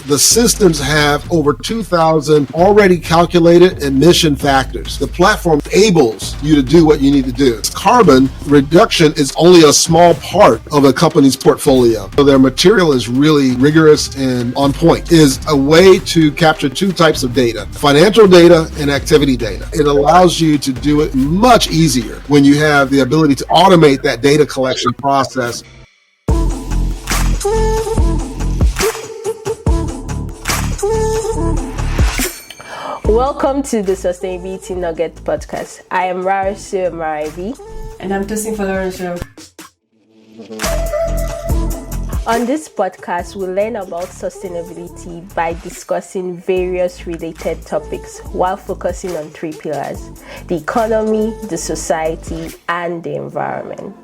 The systems have over 2,000 already calculated emission factors. The platform enables you to do what you need to do. Carbon reduction is only a small part of a company's portfolio. So their material is really rigorous and on point. It is a way to capture two types of data, financial data and activity data. It allows you to do it much easier when you have the ability to automate that data collection process. Welcome to the Sustainability Nugget podcast. I am Rarisu Maraivi. And I'm Tosin Folorunsho. On this podcast, we learn about sustainability by discussing various related topics while focusing on three pillars: the economy, the society, and the environment.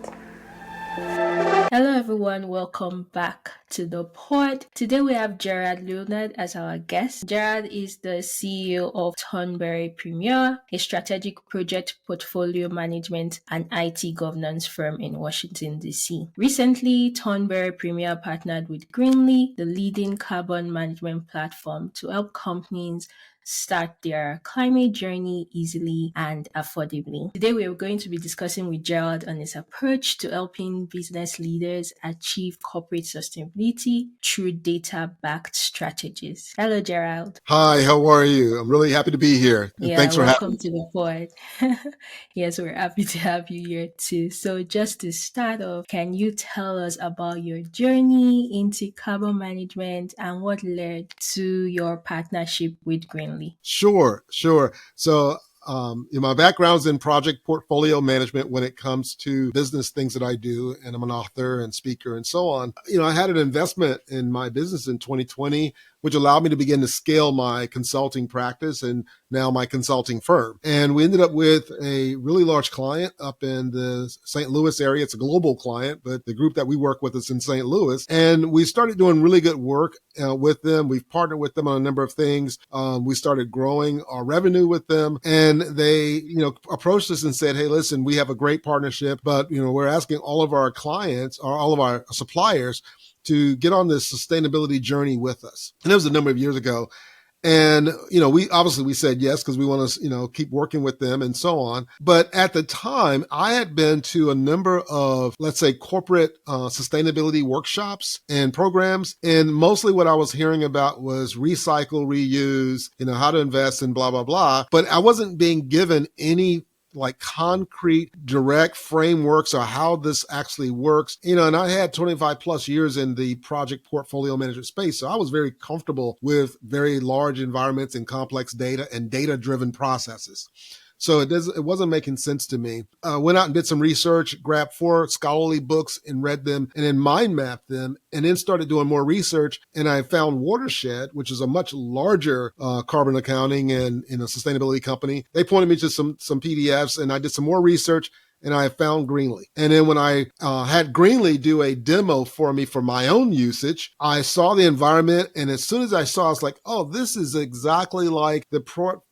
Hello everyone, welcome back to the pod. Today we have Gerald Leonard as our guest. Gerald is the CEO of Tonberry Premier, a strategic project portfolio management and IT governance firm in Washington, D.C. Recently, Tonberry Premier partnered with Greenly, the leading carbon management platform, to help companies start their climate journey easily and affordably. Today we are going to be discussing with Gerald on his approach to helping business leaders achieve corporate sustainability through data-backed strategies. Hello, Gerald. Hi, how are you? I'm really happy to be here. And thanks for having me. Welcome to the pod. Yes, we're happy to have you here too. So just to start off, can you tell us about your journey into carbon management and what led to your partnership with Greenly? Sure. So my background's in project portfolio management when it comes to business things that I do, and I'm an author and speaker and so on. I had an investment in my business in 2020, which allowed me to begin to scale my consulting practice and now my consulting firm. And we ended up with a really large client up in the St. Louis area. It's a global client, but the group that we work with is in St. Louis. And we started doing really good work with them. We've partnered with them on a number of things. We started growing our revenue with them. And they, approached us and said, hey, listen, we have a great partnership, but, we're asking all of our clients or all of our suppliers to get on this sustainability journey with us. And it was a number of years ago. And, we said yes, because we want to, keep working with them and so on. But at the time, I had been to a number of, let's say, corporate sustainability workshops and programs. And mostly what I was hearing about was recycle, reuse, how to invest in blah, blah, blah. But I wasn't being given any concrete, direct frameworks or how this actually works. And I had 25 plus years in the project portfolio management space. So I was very comfortable with very large environments and complex data and data-driven processes. So it wasn't making sense to me. I went out and did some research, grabbed 4 scholarly books and read them, and then mind mapped them, and then started doing more research. And I found Watershed, which is a much larger carbon accounting and a sustainability company. They pointed me to some PDFs, and I did some more research, and I found Greenly. And then when I had Greenly do a demo for me for my own usage, I saw the environment, and as soon as I saw, I was like, oh, this is exactly like the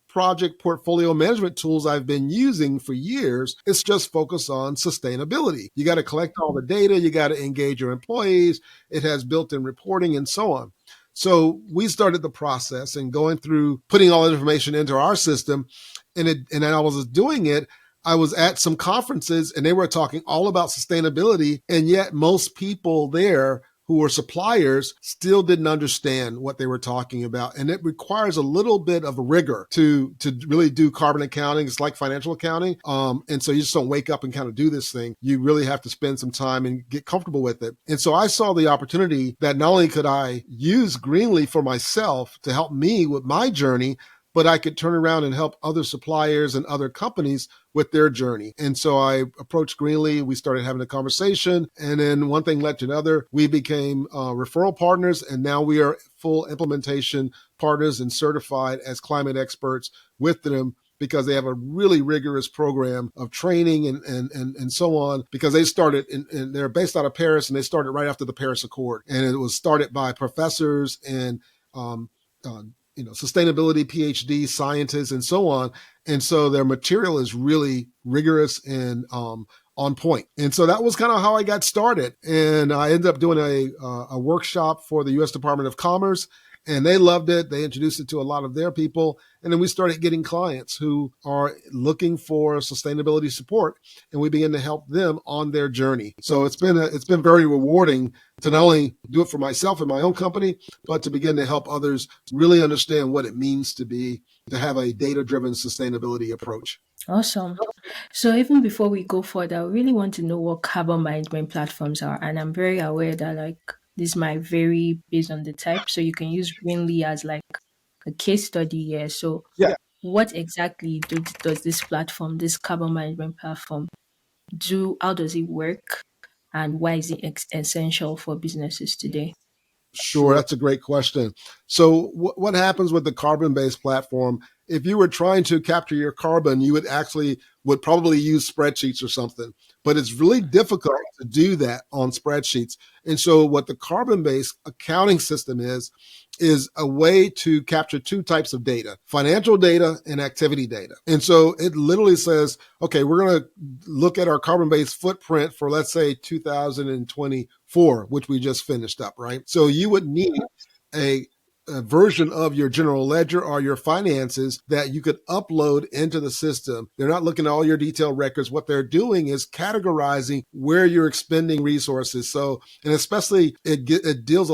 project portfolio management tools I've been using for years. It's just focused on sustainability. You got to collect all the data. You got to engage your employees. It has built-in reporting and so on. So we started the process and going through putting all the information into our system. And I was doing it. I was at some conferences and they were talking all about sustainability. And yet most people there who were suppliers still didn't understand what they were talking about. And it requires a little bit of rigor to really do carbon accounting. It's like financial accounting. And so you just don't wake up and kind of do this thing. You really have to spend some time and get comfortable with it. And so I saw the opportunity that not only could I use Greenly for myself to help me with my journey, but I could turn around and help other suppliers and other companies with their journey. And so I approached Greenly. We started having a conversation. And then one thing led to another. We became referral partners. And now we are full implementation partners and certified as climate experts with them, because they have a really rigorous program of training and so on, because they started, and they're based out of Paris, and they started right after the Paris Accord. And it was started by professors and sustainability PhD scientists and so on. And so their material is really rigorous and on point. And so that was kind of how I got started. And I ended up doing a workshop for the U.S. Department of Commerce. And they loved it. They introduced it to a lot of their people. And then we started getting clients who are looking for sustainability support, and we begin to help them on their journey. So it's been very rewarding to not only do it for myself and my own company, but to begin to help others really understand what it means to have a data-driven sustainability approach. Awesome. So even before we go further, I really want to know what carbon management platforms are. And I'm very aware that like this might vary based on the type. So you can use Greenly as like a case study here. So Yeah. what exactly does this platform, this carbon management platform do? How does it work? And why is it essential for businesses today? Sure, that's a great question. So, what happens with the carbon-based platform? If you were trying to capture your carbon, you would probably use spreadsheets or something. But it's really difficult to do that on spreadsheets. And so, what the carbon-based accounting system is a way to capture two types of data: financial data and activity data. And so, it literally says, okay, we're going to look at our carbon-based footprint for, let's say, 2024, which we just finished up, right? So you would need a version of your general ledger or your finances that you could upload into the system. They're not looking at all your detailed records. What they're doing is categorizing where you're expending resources. So, and especially it deals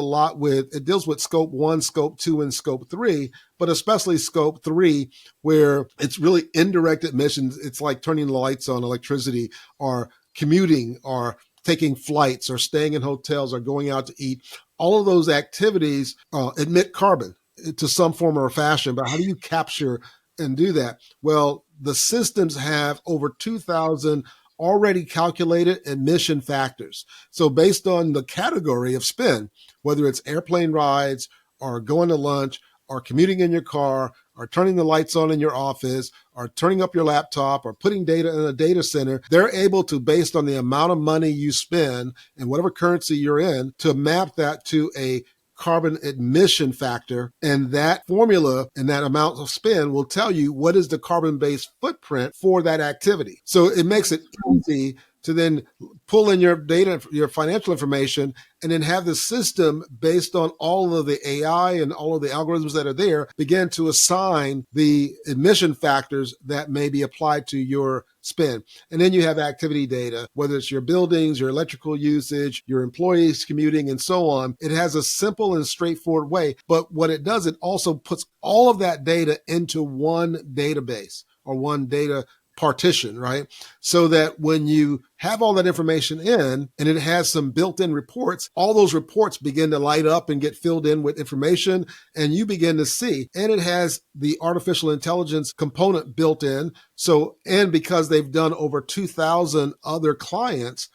with scope 1, scope 2, and scope 3, but especially scope 3, where it's really indirect emissions. It's like turning the lights on, electricity, or commuting, or taking flights, or staying in hotels, or going out to eat. All of those activities emit carbon to some form or fashion, but how do you capture and do that? Well, the systems have over 2,000 already calculated emission factors. So based on the category of spend, whether it's airplane rides or going to lunch or commuting in your car or turning the lights on in your office or turning up your laptop or putting data in a data center, they're able to, based on the amount of money you spend and whatever currency you're in, to map that to a carbon emission factor. And that formula and that amount of spend will tell you what is the carbon-based footprint for that activity. So it makes it easy to then pull in your data, your financial information, and then have the system, based on all of the AI and all of the algorithms that are there, begin to assign the emission factors that may be applied to your spend. And then you have activity data, whether it's your buildings, your electrical usage, your employees commuting, and so on. It has a simple and straightforward way. But what it does, it also puts all of that data into one database or one data partition, right? So that when you have all that information in and it has some built-in reports, all those reports begin to light up and get filled in with information, and you begin to see. And it has the artificial intelligence component built in. So, and because they've done over 2,000 other clients,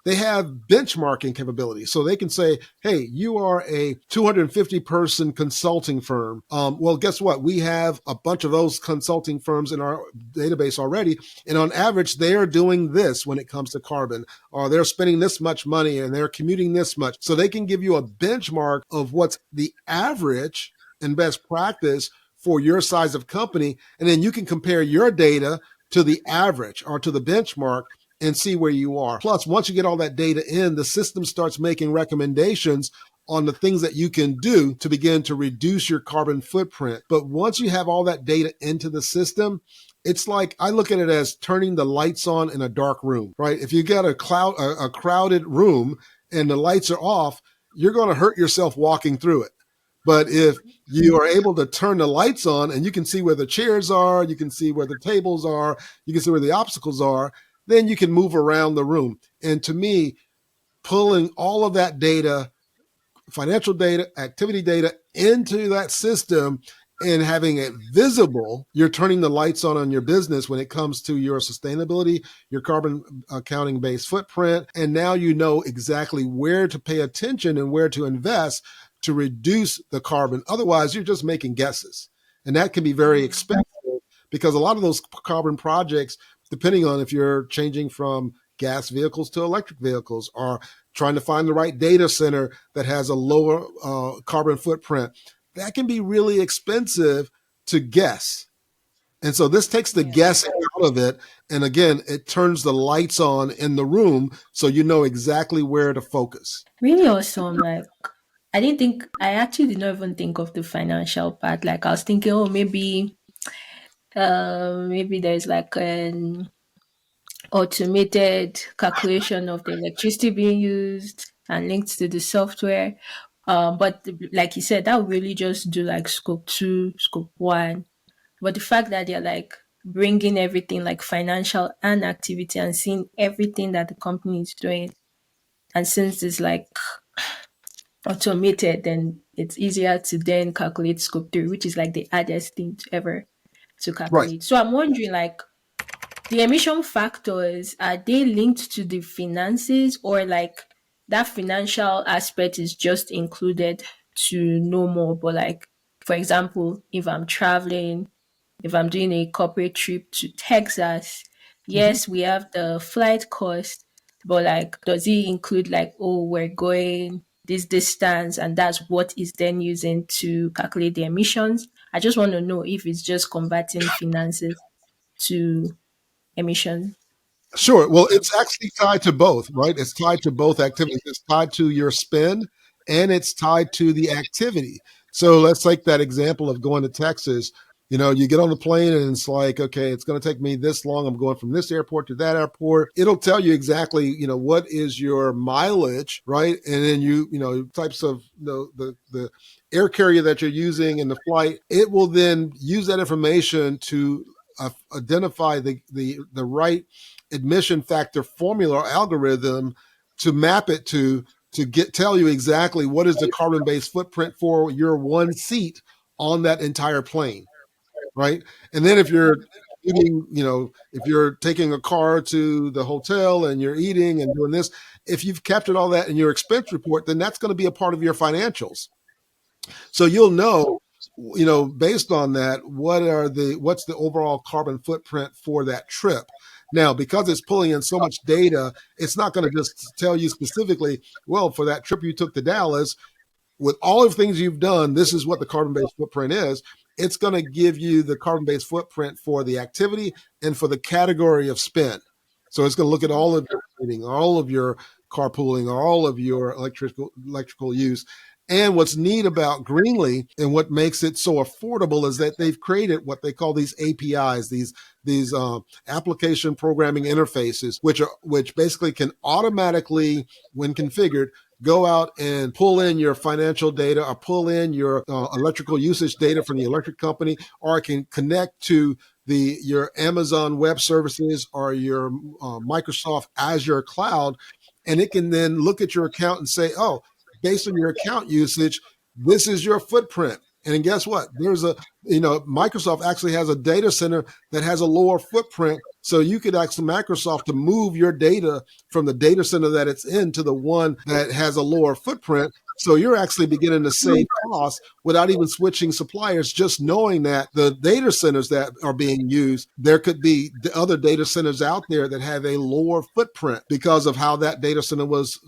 they have benchmarking capability. So they can say, hey, you are a 250 person consulting firm. Well, guess what? We have a bunch of those consulting firms in our database already. And on average, they are doing this when it comes to carbon, or they're spending this much money and they're commuting this much. So they can give you a benchmark of what's the average and best practice for your size of company. And then you can compare your data to the average or to the benchmark and see where you are. Plus, once you get all that data in, the system starts making recommendations on the things that you can do to begin to reduce your carbon footprint. But once you have all that data into the system, it's like, I look at it as turning the lights on in a dark room, right? If you got a crowded room and the lights are off, you're going to hurt yourself walking through it. But if you are able to turn the lights on and you can see where the chairs are, you can see where the tables are, you can see where the obstacles are, then you can move around the room. And to me, pulling all of that data, financial data, activity data into that system and having it visible, you're turning the lights on your business when it comes to your sustainability, your carbon accounting based footprint. And now you know exactly where to pay attention and where to invest to reduce the carbon. Otherwise, you're just making guesses. And that can be very expensive because a lot of those carbon projects, depending on if you're changing from gas vehicles to electric vehicles or trying to find the right data center that has a lower carbon footprint, that can be really expensive to guess. And so this takes the guessing out of it. And again, it turns the lights on in the room so you know exactly where to focus. Really awesome. Like, I actually did not even think of the financial part. Like I was thinking, oh, maybe there's like an automated calculation of the electricity being used and linked to the software. But like you said, that would really just do like scope two, scope one. But the fact that they're like bringing everything like financial and activity and seeing everything that the company is doing, and since it's like automated, then it's easier to then calculate scope three, which is like the hardest thing to ever to Right. calculate. So I'm wondering, like, the emission factors, are they linked to the finances, or like that financial aspect is just included to know more? But like, for example, if I'm traveling, if I'm doing a corporate trip to Texas, Mhm. yes, we have the flight cost, but like, does it include like, oh, we're going this distance and that's what is then using to calculate the emissions? I just want to know if it's just converting finances to emission. Sure. Well, it's actually tied to both, right? It's tied to both activities. It's tied to your spend and it's tied to the activity. So let's take that example of going to Texas. You get on the plane and it's like, okay, it's going to take me this long. I'm going from this airport to that airport. It'll tell you exactly, what is your mileage, right? And then types of the air carrier that you're using in the flight. It will then use that information to identify the right admission factor formula or algorithm to map it to tell you exactly what is the carbon based footprint for your one seat on that entire plane, right? And then if you're eating, if you're taking a car to the hotel and you're eating and doing this, if you've captured all that in your expense report, then that's going to be a part of your financials. So you'll know, based on that, what's the overall carbon footprint for that trip. Now, because it's pulling in so much data, it's not going to just tell you specifically, well, for that trip you took to Dallas, with all of the things you've done, this is what the carbon-based footprint is. It's going to give you the carbon-based footprint for the activity and for the category of spend. So it's going to look at all of your eating, all of your carpooling, all of your electrical use. And what's neat about Greenly and what makes it so affordable is that they've created what they call these APIs, these application programming interfaces, which basically can automatically, when configured, go out and pull in your financial data or pull in your electrical usage data from the electric company, or it can connect to your Amazon Web Services or your Microsoft Azure cloud, and it can then look at your account and say, oh, based on your account usage, this is your footprint. And guess what? Microsoft actually has a data center that has a lower footprint. So you could ask Microsoft to move your data from the data center that it's in to the one that has a lower footprint. So you're actually beginning to save costs without even switching suppliers, just knowing that the data centers that are being used, there could be other data centers out there that have a lower footprint because of how that data center was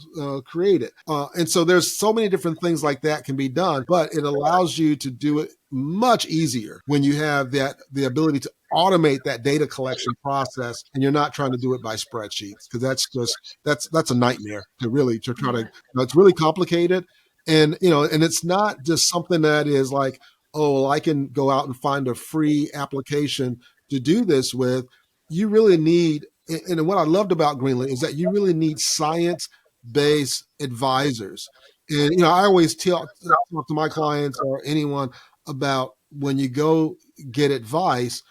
created. And so there's so many different things like that can be done, but it allows you to do it much easier when you have the ability to automate that data collection process and you're not trying to do it by spreadsheets, because that's a nightmare to try to, it's really complicated. And it's not just something that is like, oh, I can go out and find a free application to do this with. You really need, and what I loved about Greenland is that you really need science based advisors. And I always talk to my clients or anyone about, when you go get advice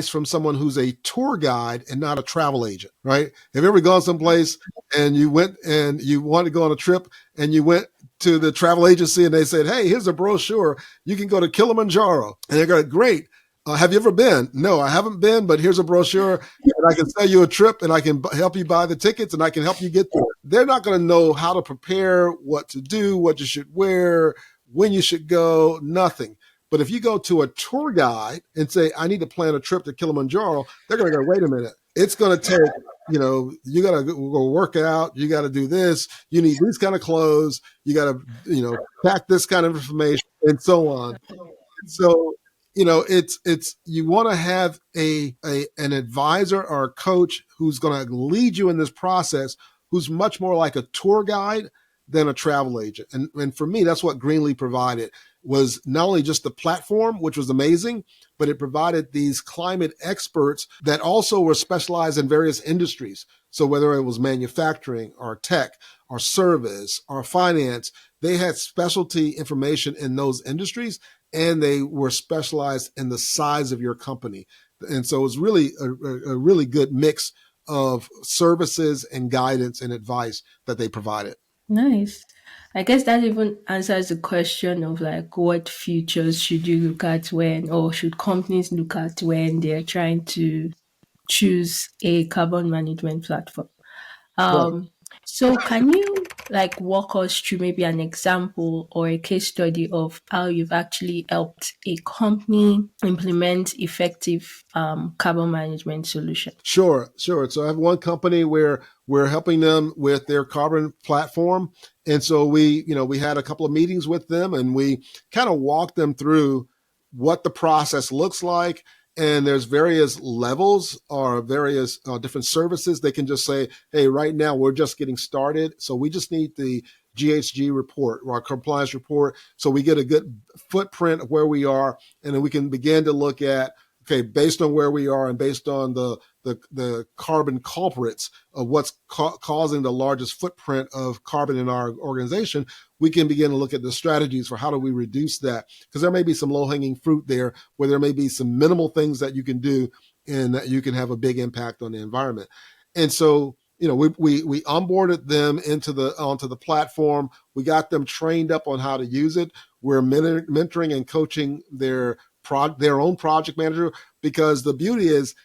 from someone who's a tour guide and not a travel agent, right? Have you ever gone someplace and you went and you wanted to go on a trip and you went to the travel agency and they said, hey, here's a brochure. You can go to Kilimanjaro. And they're going, great. Have you ever been? No, I haven't been, but here's a brochure and I can sell you a trip and I can help you buy the tickets and I can help you get there. They're not going to know how to prepare, what to do, what you should wear, when you should go, nothing. But if you go to a tour guide and say, I need to plan a trip to Kilimanjaro, they're going to go, wait a minute. It's going to take, you got to go work out. You got to do this. You need these kind of clothes. You got to, pack this kind of information and so on. So, it's you want to have an advisor or a coach who's going to lead you in this process, who's much more like a tour guide than a travel agent. And for me, that's what Greenly provided, was not only just the platform, which was amazing, but it provided these climate experts that also were specialized in various industries. So whether it was manufacturing or tech or service or finance, they had specialty information in those industries, and they were specialized in the size of your company. And so it was really a really good mix of services and guidance and advice that they provided. Nice. I guess that even answers the question of like what features should you look at when, or should companies look at when they're trying to choose a carbon management platform. Right. Um, so can you like walk us through maybe an example or a case study of how you've actually helped a company implement effective carbon management solution? Sure. So I have one company where we're helping them with their carbon platform. And so we had a couple of meetings with them, and we kind of walked them through what the process looks like. And there's various levels or various different services. They can just say, hey, right now we're just getting started. So we just need the GHG report or our compliance report. So we get a good footprint of where we are. And then we can begin to look at, okay, based on where we are and based on the carbon culprits of what's causing the largest footprint of carbon in our organization, we can begin to look at the strategies for how do we reduce that. Because there may be some low-hanging fruit there where there may be some minimal things that you can do and that you can have a big impact on the environment. And so, we onboarded them onto the platform. We got them trained up on how to use it. We're mentoring and coaching their own project manager, because the beauty is,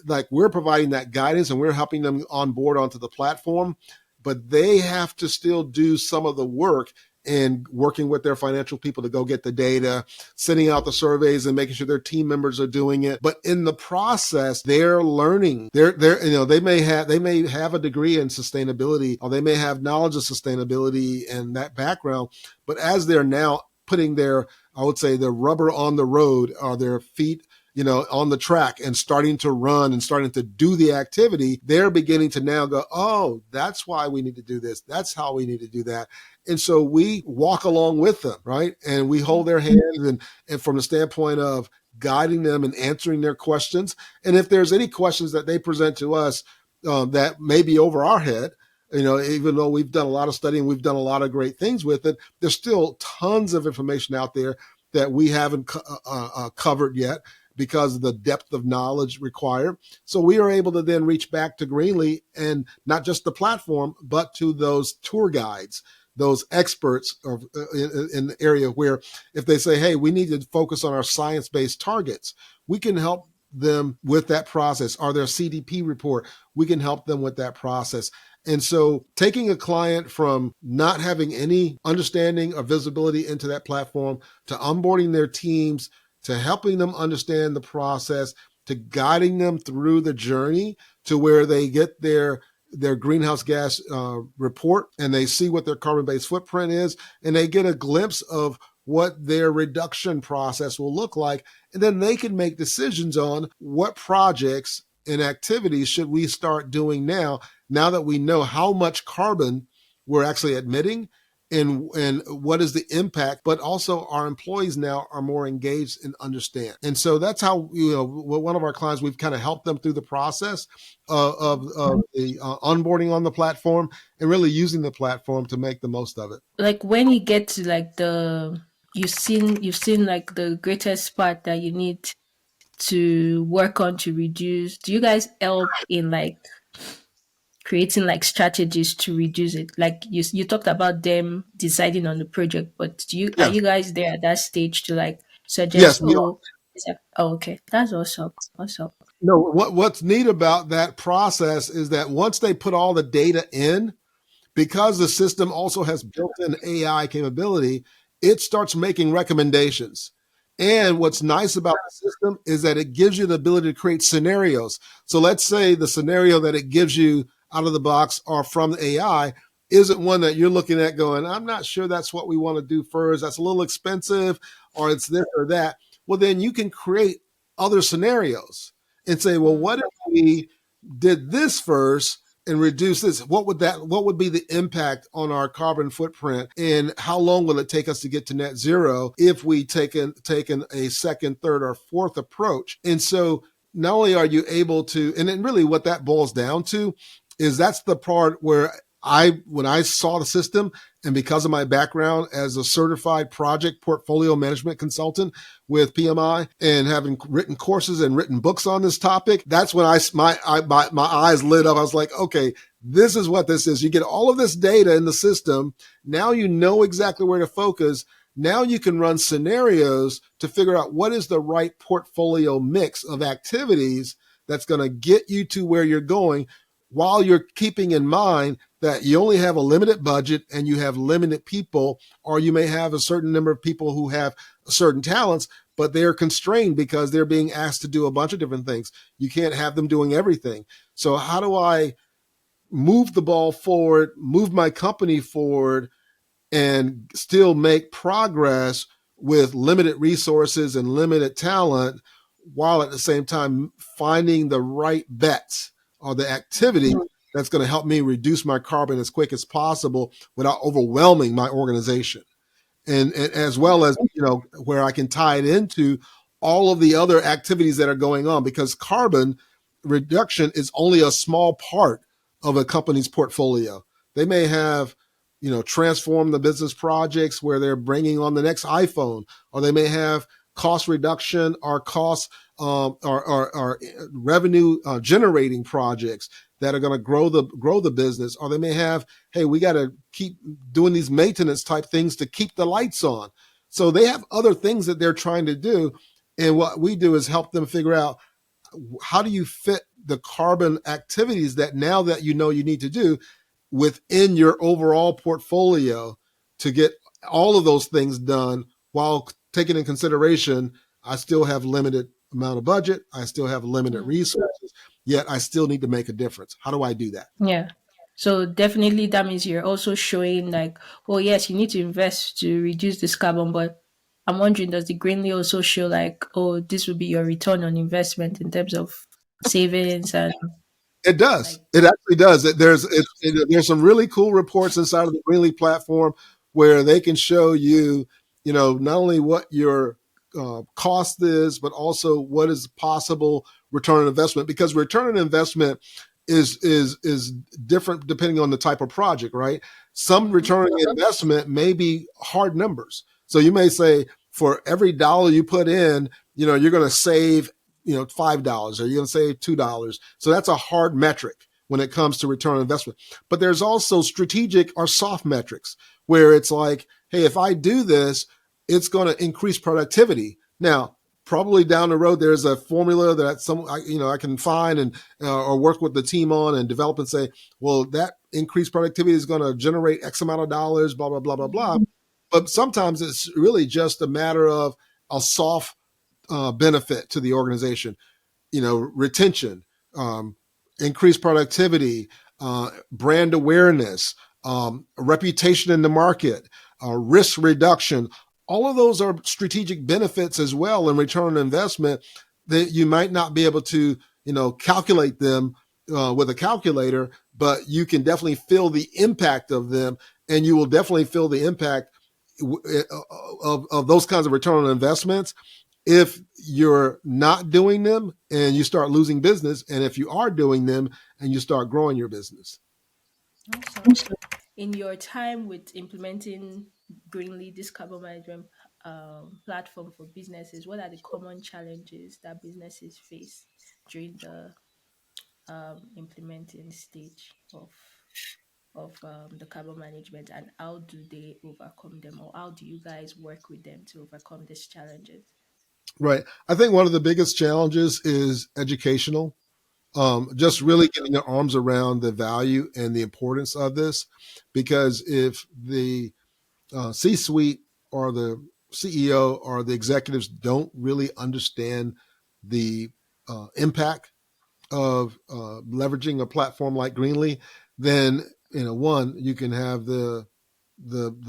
like, we're providing that guidance and we're helping them on board onto the platform, but they have to still do some of the work and working with their financial people to go get the data, sending out the surveys and making sure their team members are doing it. But in the process, they're learning. They may have a degree in sustainability, or they may have knowledge of sustainability and that background. But as they're now putting their rubber on the road, or their feet on the track and starting to run and starting to do the activity, they're beginning to now go, oh, that's why we need to do this. That's how we need to do that. And so we walk along with them, right? And we hold their hands and from the standpoint of guiding them and answering their questions. And if there's any questions that they present to us that may be over our head, even though we've done a lot of studying, we've done a lot of great things with it, there's still tons of information out there that we haven't covered yet, because of the depth of knowledge required. So we are able to then reach back to Greenly, and not just the platform, but to those tour guides, those experts in the area, where if they say, hey, we need to focus on our science-based targets, we can help them with that process. Or their CDP report, we can help them with that process. And so taking a client from not having any understanding or visibility into that platform to onboarding their teams, to helping them understand the process, to guiding them through the journey to where they get their greenhouse gas report, and they see what their carbon-based footprint is, and they get a glimpse of what their reduction process will look like. And then they can make decisions on what projects and activities should we start doing now that we know how much carbon we're actually emitting, and what is the impact, but also our employees now are more engaged and understand. And so that's how, one of our clients, we've kind of helped them through the process of the onboarding on the platform and really using the platform to make the most of it. Like when you get to like you've seen like the greatest part that you need to work on to reduce, do you guys help in like creating like strategies to reduce it? Like you talked about them deciding on the project, but are Yes. you guys there at that stage to like Yes, suggest, we are. okay, that's awesome. Awesome. No, what's neat about that process is that once they put all the data in, because the system also has built-in AI capability, it starts making recommendations. And what's nice about the system is that it gives you the ability to create scenarios. So let's say the scenario that it gives you out of the box or from the AI isn't one that you're looking at going, I'm not sure that's what we want to do first. That's a little expensive, or it's this or that. Well, then you can create other scenarios and say, well, what if we did this first and reduce this, what would be the impact on our carbon footprint, and how long will it take us to get to net zero if we taken a second, third, or fourth approach? And so not only are you able to, and then really what that boils down to is that's the part where when I saw the system, and because of my background as a certified project portfolio management consultant with PMI and having written courses and written books on this topic, that's when my eyes lit up. I was like, okay, this is what this is. You get all of this data in the system. Now you know exactly where to focus. Now you can run scenarios to figure out what is the right portfolio mix of activities that's going to get you to where you're going, while you're keeping in mind that you only have a limited budget and you have limited people, or you may have a certain number of people who have certain talents, but they're constrained because they're being asked to do a bunch of different things. You can't have them doing everything. So how do I move the ball forward, move my company forward, and still make progress with limited resources and limited talent, while at the same time finding the right bets or the activity that's going to help me reduce my carbon as quick as possible without overwhelming my organization? And as well as, where I can tie it into all of the other activities that are going on, because carbon reduction is only a small part of a company's portfolio. They may have, transform the business projects where they're bringing on the next iPhone, or they may have cost reduction or cost or revenue generating projects that are going to grow the business, or they may have, hey, we got to keep doing these maintenance type things to keep the lights on. So they have other things that they're trying to do, and what we do is help them figure out, how do you fit the carbon activities that now that you need to do within your overall portfolio to get all of those things done, while taking in consideration, I still have limited amount of budget, I still have limited resources, yet I still need to make a difference. How do I do that? Yeah. So definitely that means you're also showing like, oh yes, you need to invest to reduce this carbon, but I'm wondering, does the Greenly also show like, oh, this will be your return on investment in terms of savings and It does. like, It actually does. There's some really cool reports inside of the Greenly platform where they can show you, not only what your cost is, but also what is possible return on investment. Because return on investment is different depending on the type of project, right? Some return on investment may be hard numbers. So you may say, for every dollar you put in, you're going to save $5, or you're going to save $2. So that's a hard metric when it comes to return on investment. But there's also strategic or soft metrics where it's like, hey, if I do this, it's going to increase productivity. Now, probably down the road, there's a formula that I can find and or work with the team on and develop and say, well, that increased productivity is going to generate X amount of dollars, blah, blah, blah, blah, blah. But sometimes it's really just a matter of a soft benefit to the organization, retention, increased productivity, brand awareness, reputation in the market, risk reduction. All of those are strategic benefits as well in return on investment that you might not be able to, calculate them with a calculator, but you can definitely feel the impact of them, and you will definitely feel the impact of those kinds of return on investments if you're not doing them and you start losing business, and if you are doing them and you start growing your business. awesome. In your time with implementing Greenly, this carbon management platform for businesses, what are the common challenges that businesses face during the implementing stage of the carbon management, and how do they overcome them, or how do you guys work with them to overcome these challenges? Right. I think one of the biggest challenges is educational. Just really getting their arms around the value and the importance of this, because if the C-suite or the CEO or the executives don't really understand the impact of leveraging a platform like Greenly, then one, you can have the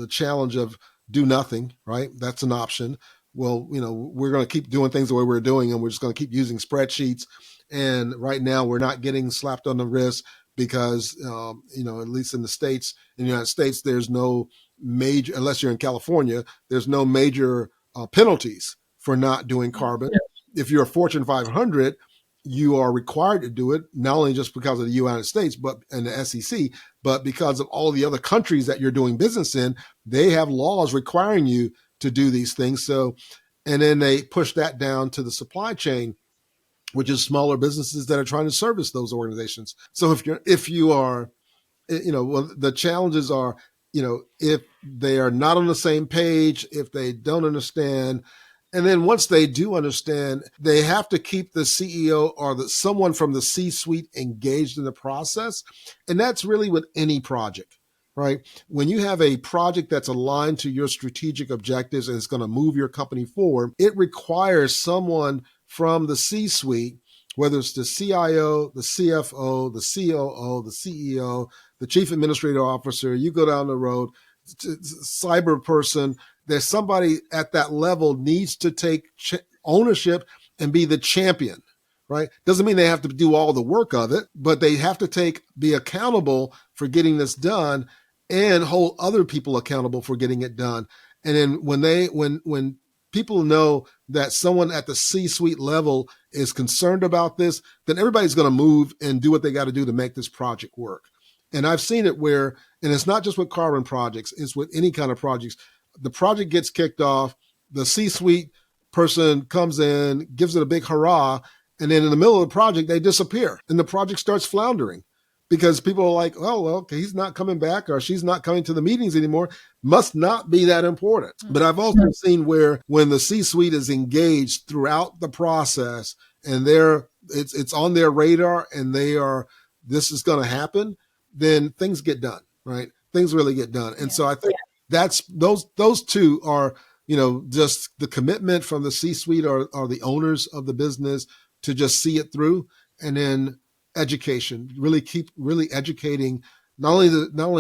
challenge of do nothing, right? That's an option. Well, we're going to keep doing things the way we're doing, and we're just going to keep using spreadsheets. And right now, we're not getting slapped on the wrist because at least in the United States, there's no major, unless you're in California, there's no major penalties for not doing carbon. If you're a Fortune 500, you are required to do it, not only just because of the United States but and the SEC, but because of all the other countries that you're doing business in. They have laws requiring you to do these things. So, and then they push that down to the supply chain, which is smaller businesses that are trying to service those organizations. So if you are, well, the challenges are, if they are not on the same page, if they don't understand, and then once they do understand, they have to keep the CEO or someone from the C-suite engaged in the process. And that's really with any project, right? When you have a project that's aligned to your strategic objectives and it's going to move your company forward, it requires someone from the C-suite, whether it's the CIO, the CFO, the COO, the CEO, the chief administrative officer, you go down the road, cyber person, there's somebody at that level needs to take ownership and be the champion, right? Doesn't mean they have to do all the work of it, but they have to be accountable for getting this done and hold other people accountable for getting it done. And then when people know that someone at the C-suite level is concerned about this, then everybody's going to move and do what they got to do to make this project work. And I've seen it where, and it's not just with carbon projects, it's with any kind of projects. The project gets kicked off, the C-suite person comes in, gives it a big hurrah, and then in the middle of the project, they disappear and the project starts floundering because people are like, oh, well, okay, he's not coming back or she's not coming to the meetings anymore. Must not be that important. But I've also seen where when the C-suite is engaged throughout the process and it's on their radar and this is going to happen, then things get done, right? Things really get done. And so I think that's those two are, just the commitment from the C-suite or the owners of the business to just see it through, and then education, keep educating not only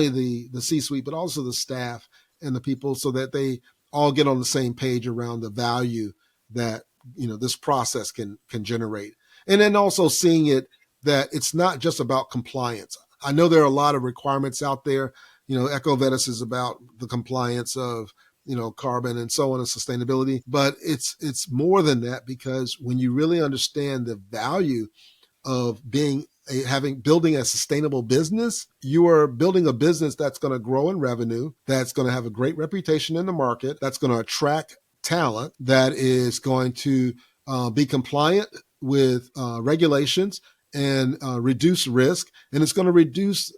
the C-suite but also the staff and the people so that they all get on the same page around the value that this process can generate. And then also seeing it that it's not just about compliance. I know there are a lot of requirements out there. EcoVadis is about the compliance of, carbon and so on and sustainability, but it's more than that, because when you really understand the value of building a sustainable business, you are building a business that's going to grow in revenue, that's going to have a great reputation in the market, that's going to attract talent, that is going to be compliant with regulations and reduce risk, and it's going to reduce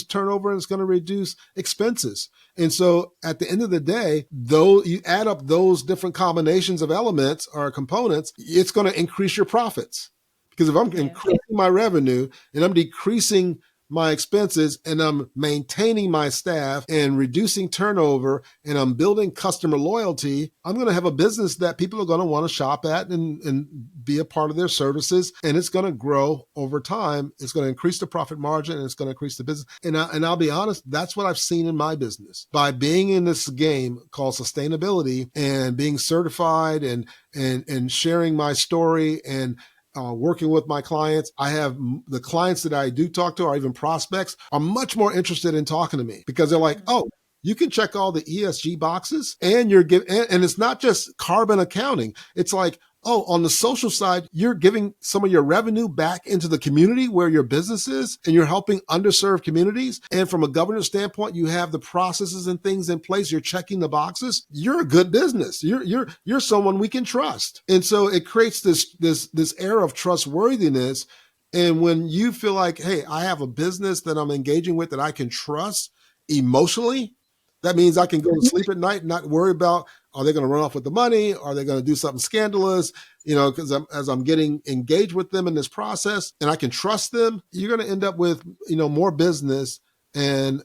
turnover, and it's going to reduce expenses. And so at the end of the day, though you add up those different combinations of elements or components, it's going to increase your profits. Because if I'm increasing my revenue and I'm decreasing my expenses and I'm maintaining my staff and reducing turnover and I'm building customer loyalty, I'm going to have a business that people are going to want to shop at and be a part of their services. And it's going to grow over time. It's going to increase the profit margin and it's going to increase the business. And I'll be honest, that's what I've seen in my business. By being in this game called sustainability and being certified and sharing my story and working with my clients, I have the clients that I do talk to, or even prospects, are much more interested in talking to me because they're like, oh, you can check all the ESG boxes and and it's not just carbon accounting. It's like, oh, on the social side, you're giving some of your revenue back into the community where your business is, and you're helping underserved communities. And from a governance standpoint, you have the processes and things in place. You're checking the boxes. You're a good business. You're someone we can trust. And so it creates this air of trustworthiness. And when you feel like, hey, I have a business that I'm engaging with that I can trust emotionally, that means I can go to sleep at night and not worry about, are they going to run off with the money? Are they going to do something scandalous? Because as I'm getting engaged with them in this process and I can trust them, you're going to end up with, more business and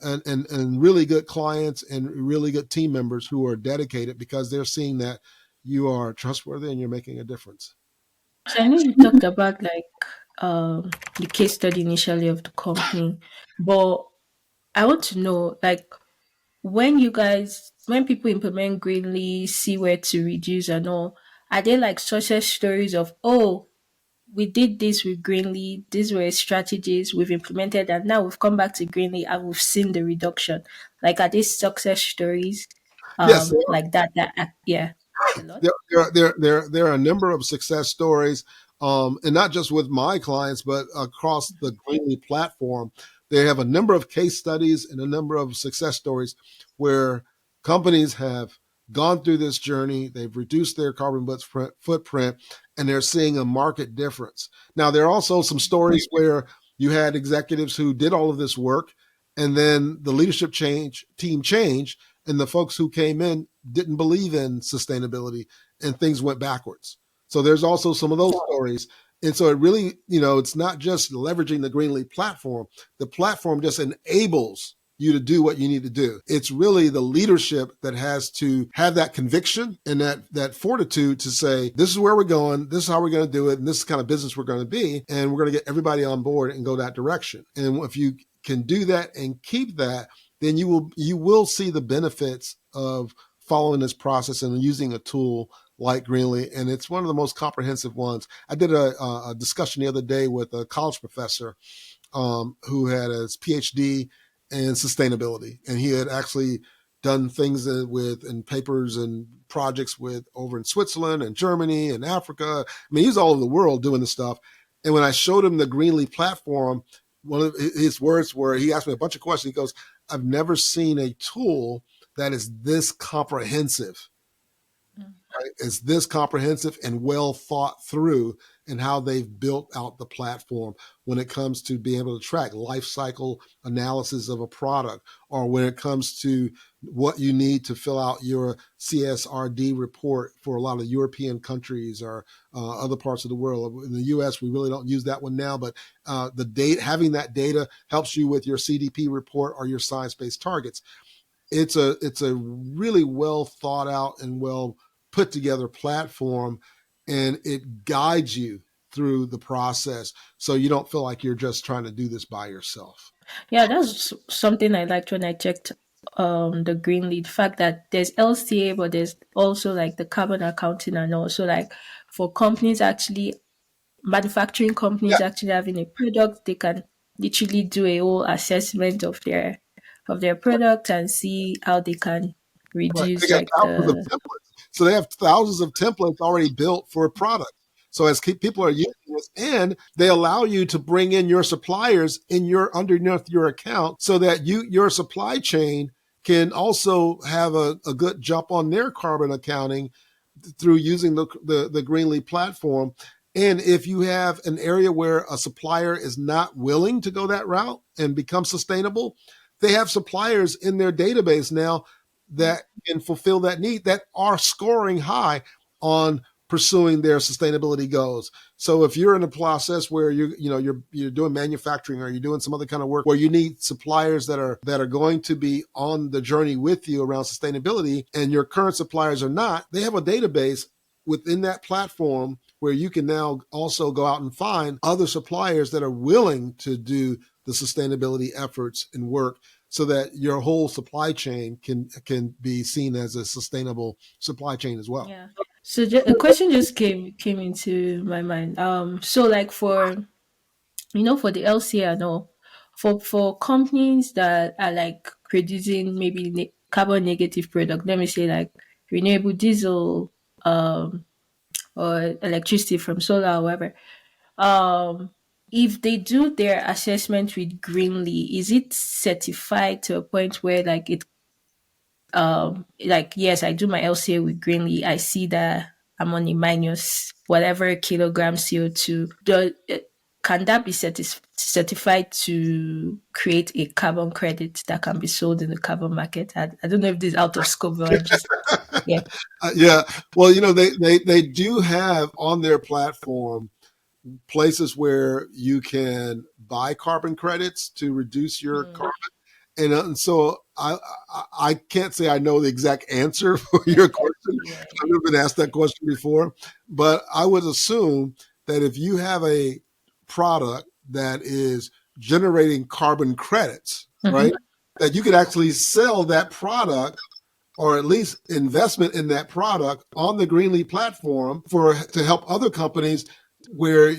really good clients and really good team members who are dedicated because they're seeing that you are trustworthy and you're making a difference. So I know you talked about the case study initially of the company, but I want to know, when people implement Greenly, see where to reduce and all, are there success stories of, oh, we did this with Greenly. These were strategies we've implemented, and now we've come back to Greenly and we've seen the reduction. Like, are these success stories, Yes, like that? Yeah, a lot. there are a number of success stories, and not just with my clients, but across the Greenly platform. They have a number of case studies and a number of success stories where companies have gone through this journey. They've reduced their carbon footprint, and they're seeing a market difference. Now, there are also some stories where you had executives who did all of this work, and then the leadership team changed, and the folks who came in didn't believe in sustainability, and things went backwards. So there's also some of those stories. And so it really, it's not just leveraging the Greenleaf platform. The platform just enables you to do what you need to do. It's really the leadership that has to have that conviction and that fortitude to say, this is where we're going, this is how we're going to do it, and this is the kind of business we're going to be, and we're going to get everybody on board and go that direction. And if you can do that and keep that, then you will see the benefits of following this process and using a tool like Greenly. And it's one of the most comprehensive ones. I did a discussion the other day with a college professor who had his PhD in sustainability. And he had actually done things in papers and projects over in Switzerland and Germany and Africa. I mean, he's all over the world doing this stuff. And when I showed him the Greenly platform, one of his words were, he asked me a bunch of questions. He goes, I've never seen a tool that is this comprehensive. Right? It's this comprehensive and well thought through in how they've built out the platform when it comes to being able to track life cycle analysis of a product, or when it comes to what you need to fill out your CSRD report for a lot of European countries or other parts of the world. In the US, we really don't use that one now, but having that data helps you with your CDP report or your science-based targets. It's a really well thought out and well put together platform, and it guides you through the process so you don't feel like you're just trying to do this by yourself. Yeah, that's something I liked when I checked the Greenleaf. The fact that there's LCA, but there's also like the carbon accounting, and also like for companies actually, manufacturing companies Yeah, actually having a product, they can literally do a whole assessment of their product and see how they can right. They reduce got like thousands of the templates. So they have thousands of templates already built for a product. So as people are using this, and they allow you to bring in your suppliers underneath your account, so that your supply chain can also have a good jump on their carbon accounting through using the Greenleaf platform. And if you have an area where a supplier is not willing to go that route and become sustainable, they have suppliers in their database now that can fulfill that need, that are scoring high on pursuing their sustainability goals. So if you're in a process where you're doing manufacturing, or you're doing some other kind of work where you need suppliers that are going to be on the journey with you around sustainability, and your current suppliers are not, they have a database within that platform where you can now also go out and find other suppliers that are willing to do the sustainability efforts and work, so that your whole supply chain can be seen as a sustainable supply chain as well. yeah. So a question just came into my mind. So like for for the LCA and all, for companies that are like producing maybe carbon negative product, let me say like renewable diesel, or electricity from solar or whatever. Um, if they do their assessment with Greenly, is it certified to a point where like like yes, I do my LCA with Greenly, I see that I'm on a minus whatever kilogram CO2. Can that be certified to create a carbon credit that can be sold in the carbon market? I don't know if this is out of scope, but I'm just yeah. Yeah. Well, they do have on their platform places where you can buy carbon credits to reduce your carbon. And so I can't say I know the exact answer for your question. Yeah. I've never been asked that question before, but I would assume that if you have a product that is generating carbon credits, right, that you could actually sell that product, or at least investment in that product on the Greenleaf platform to help other companies where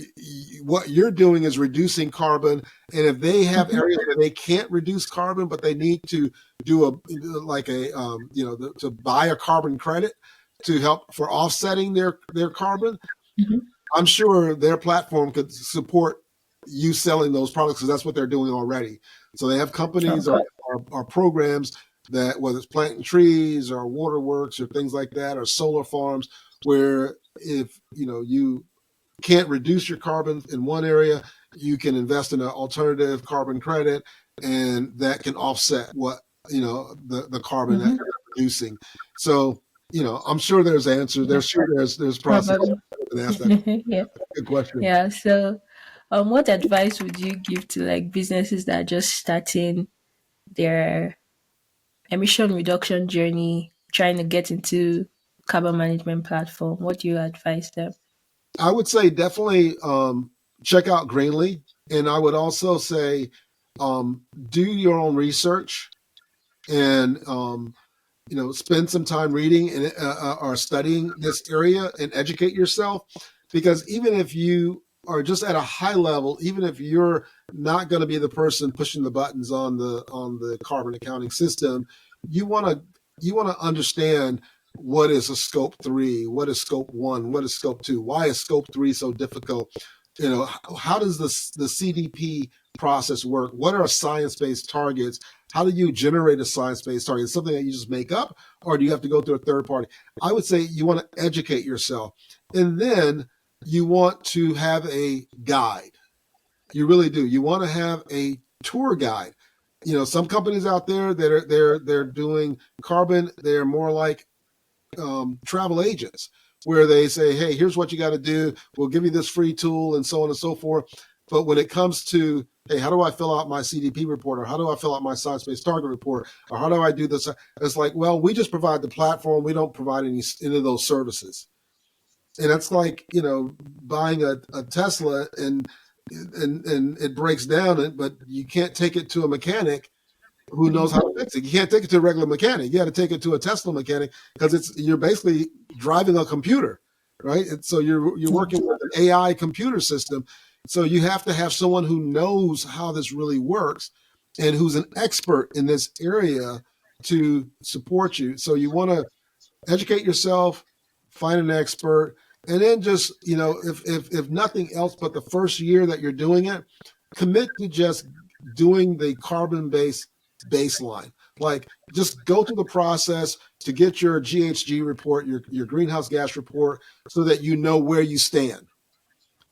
what you're doing is reducing carbon. And if they have areas where they can't reduce carbon, but they need to do to buy a carbon credit to help for offsetting their carbon, I'm sure their platform could support you selling those products because that's what they're doing already. So they have companies or programs that, whether it's planting trees or waterworks or things like that, or solar farms, where if you can't reduce your carbon in one area, you can invest in an alternative carbon credit, and that can offset what the carbon that you're producing. So I'm sure there's answers. There's process. Yeah. Good question. Yeah. So, what advice would you give to like businesses that are just starting their emission reduction journey, trying to get into carbon management platform? What do you advise them? I would say definitely check out Greenly, and I would also say do your own research and spend some time reading and or studying this area and educate yourself, because even if you are just at a high level, even if you're not going to be the person pushing the buttons on the carbon accounting system, you want to understand what is a scope 3, what is scope 1, what is scope 2, why is scope 3 so difficult, how does the CDP process work, what are science-based targets, how do you generate a science-based target? Is something that you just make up, or do you have to go through a third party? I would say you want to educate yourself, and then you want to have a guide. You really do. You want to have a tour guide. Some companies out there that they're doing carbon, they're more like travel agents, where they say, hey, here's what you got to do. We'll give you this free tool and so on and so forth. But when it comes to, hey, how do I fill out my CDP report, or how do I fill out my science-based target report, or how do I do this? It's like, well, we just provide the platform. We don't provide any of those services. And that's like, buying a Tesla and it breaks down, but you can't take it to a mechanic who knows how to fix it. You can't take it to a regular mechanic. You got to take it to a Tesla mechanic, because you're basically driving a computer, right? And so you're working with an AI computer system. So you have to have someone who knows how this really works and who's an expert in this area to support you. So you want to educate yourself, find an expert, and then just, if nothing else but the first year that you're doing it, commit to just doing the carbon-based baseline. Like, just go through the process to get your GHG report, your greenhouse gas report, so that you know where you stand.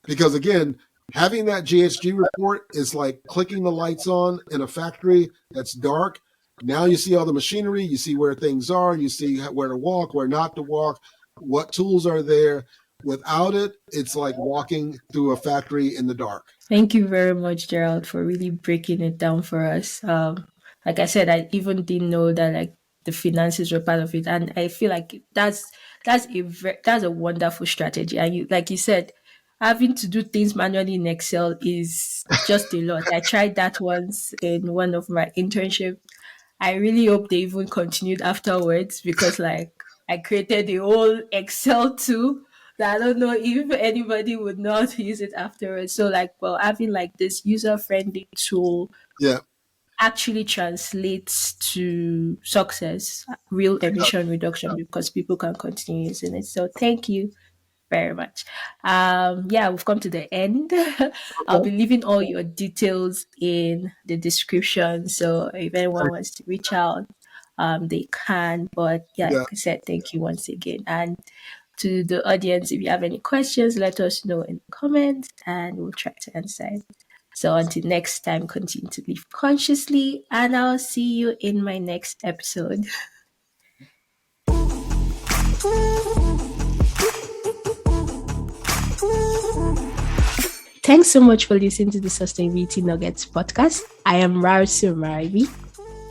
Because again, having that GHG report is like clicking the lights on in a factory that's dark. Now you see all the machinery, you see where things are, you see where to walk, where not to walk, what tools are there. Without it, it's like walking through a factory in the dark. Thank you very much, Gerald, for really breaking it down for us. Like I said, I even didn't know that like the finances were part of it, and I feel like that's a wonderful strategy. And like you said, having to do things manually in Excel is just a lot. I tried that once in one of my internships. I really hope they even continued afterwards, because like I created a whole Excel too that I don't know if anybody would not use it afterwards. So like, well, having like this user-friendly tool actually translates to success, real emission reduction, because people can continue using it. So thank you very much. We've come to the end. I'll be leaving all your details in the description. So if anyone wants to reach out, they can. But like I said, thank you once again. And to the audience, if you have any questions, let us know in the comments and we'll try to answer it. So until next time, continue to live consciously, and I'll see you in my next episode. Thanks so much for listening to the Sustainability Nuggets podcast. I am Rarsu Marabi.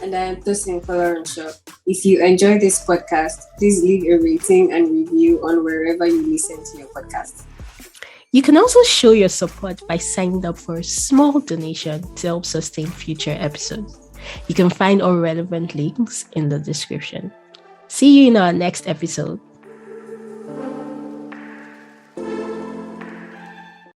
And I am Tosin Folorunsho. If you enjoy this podcast, please leave a rating and review on wherever you listen to your podcast. You can also show your support by signing up for a small donation to help sustain future episodes. You can find all relevant links in the description. See you in our next episode.